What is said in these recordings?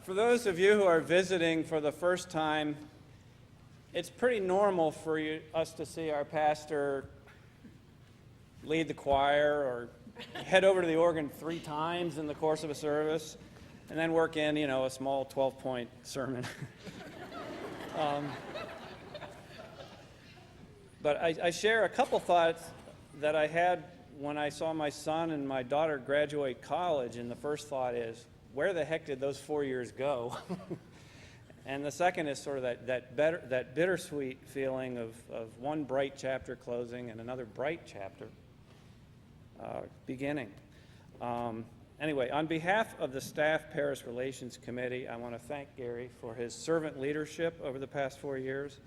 For those of you who are visiting for the first time, it's pretty normal for us to see our pastor lead the choir or head over to the organ 3 times in the course of a service and then work in, a small 12-point sermon. But I share a couple thoughts that I had when I saw my son and my daughter graduate college, and the first thought is, where the heck did those 4 years go? And the second is sort of that bittersweet feeling of one bright chapter closing and another bright chapter beginning. Anyway, on behalf of the Staff Parish Relations Committee, I want to thank Gary for his servant leadership over the past 4 years,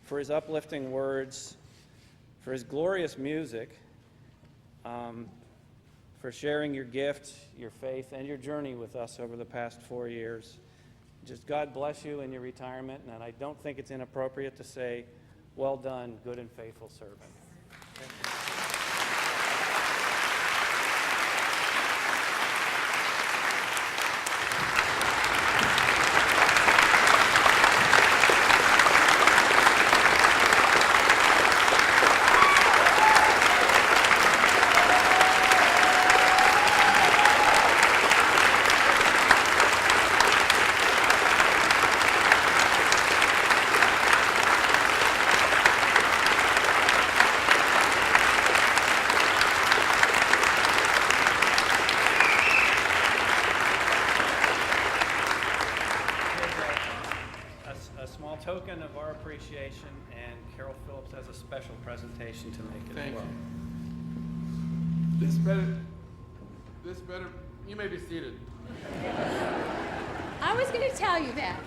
for his uplifting words, for his glorious music, for sharing your gift, your faith, and your journey with us over the past 4 years. Just God bless you in your retirement, and I don't think it's inappropriate to say, well done, good and faithful servant. Thank you. Token of our appreciation, and Carol Phillips has a special presentation to make as well. This better, you may be seated. I was going to tell you that.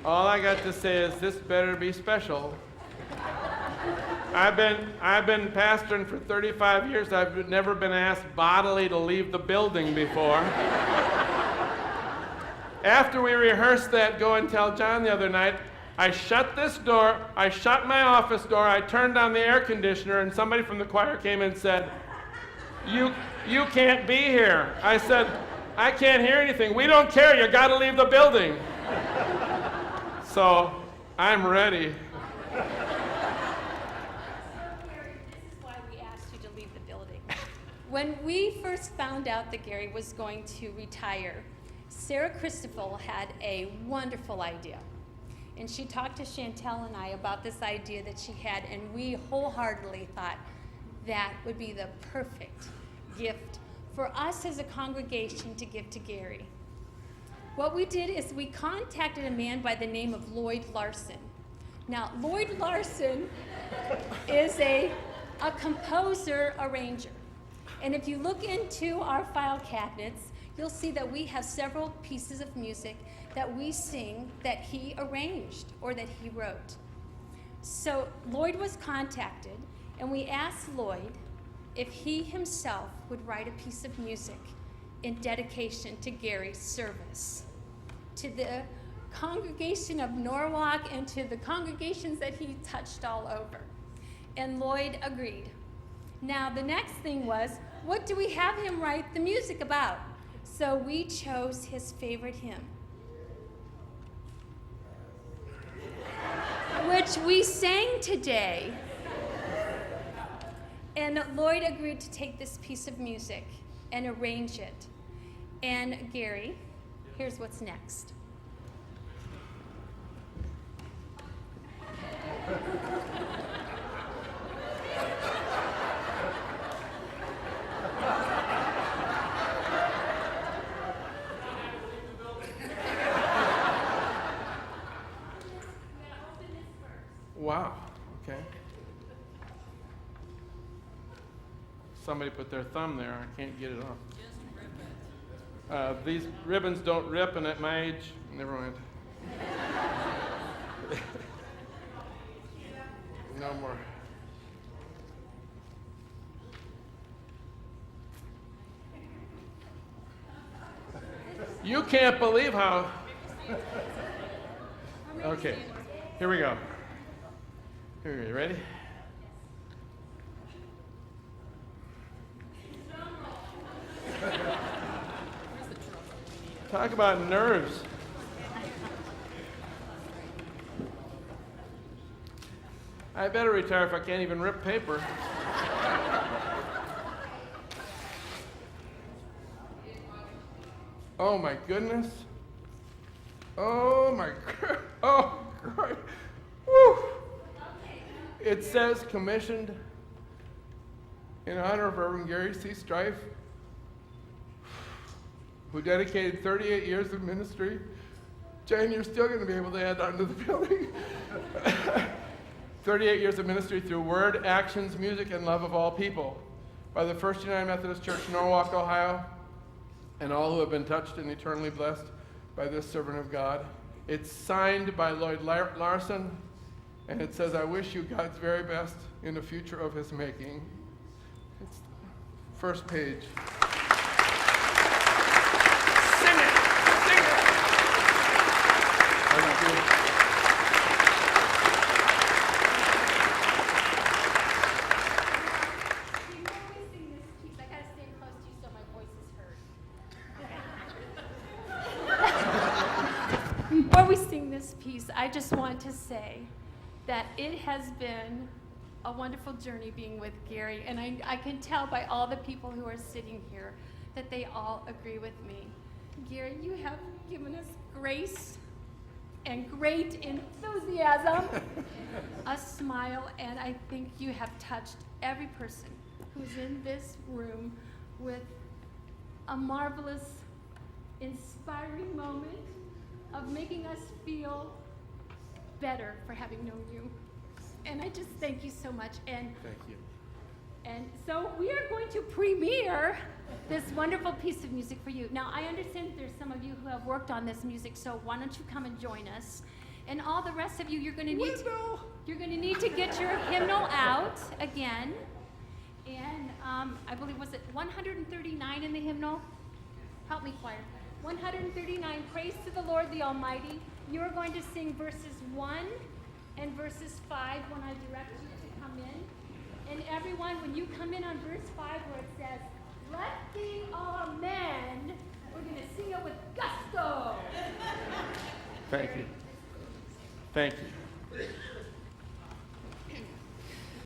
All I got to say is this better be special. I've been pastoring for 35 years. I've never been asked bodily to leave the building before. After we rehearsed that Go and Tell John the other night, I shut this door, I shut my office door, I turned on the air conditioner, and somebody from the choir came in and said, you can't be here. I said, I can't hear anything. We don't care, you gotta leave the building. So, I'm ready. This is why we asked you to leave the building. When we first found out that Gary was going to retire, Sarah Christoffel had a wonderful idea. And she talked to Chantel and I about this idea that she had, and we wholeheartedly thought that would be the perfect gift for us as a congregation to give to Gary. What we did is we contacted a man by the name of Lloyd Larson. Now, Lloyd Larson is a composer arranger. And if you look into our file cabinets, you'll see that we have several pieces of music that we sing that he arranged or that he wrote. So Lloyd was contacted, and we asked Lloyd if he himself would write a piece of music in dedication to Gary's service, to the congregation of Norwalk and to the congregations that he touched all over. And Lloyd agreed. Now the next thing was, what do we have him write the music about? So we chose his favorite hymn, which we sang today. And Lloyd agreed to take this piece of music and arrange it. And Gary, here's what's next. Wow, okay. Somebody put their thumb there. I can't get it off. These ribbons don't rip, and at my age, never mind. No more. You can't believe how... Okay, here we go. Here we go, ready? Talk about nerves. I better retire if I can't even rip paper. Oh my goodness. Oh my God. Oh God. Woo. It says commissioned in honor of Reverend Gary C. Streiff, who dedicated 38 years of ministry. Jane, you're still going to be able to add on to the building. 38 years of ministry through word, actions, music, and love of all people by the First United Methodist Church, Norwalk, Ohio, and all who have been touched and eternally blessed by this servant of God. It's signed by Lloyd Larson, and it says, I wish you God's very best in the future of his making. It's first page. Sing it! Sing it! Thank you. Before we sing this piece, I just want to say that it has been a wonderful journey being with Gary, and I can tell by all the people who are sitting here that they all agree with me. Gary, you have given us grace and great enthusiasm, a smile, and I think you have touched every person who's in this room with a marvelous, inspiring moment of making us feel better for having known you. And I just thank you so much. And Thank you. And so we are going to premiere this wonderful piece of music for you. Now, I understand that there's some of you who have worked on this music, so why don't you come and join us? And all the rest of you, you're going to need to get your hymnal out again. And I believe, was it 139 in the hymnal? Help me, choir. 139, Praise to the Lord the Almighty. You're going to sing verses 1 and verses 5 when I direct you to come in. And everyone, when you come in on verse 5 where it says, let the amen, we're going to sing it with gusto. Thank you. Thank you.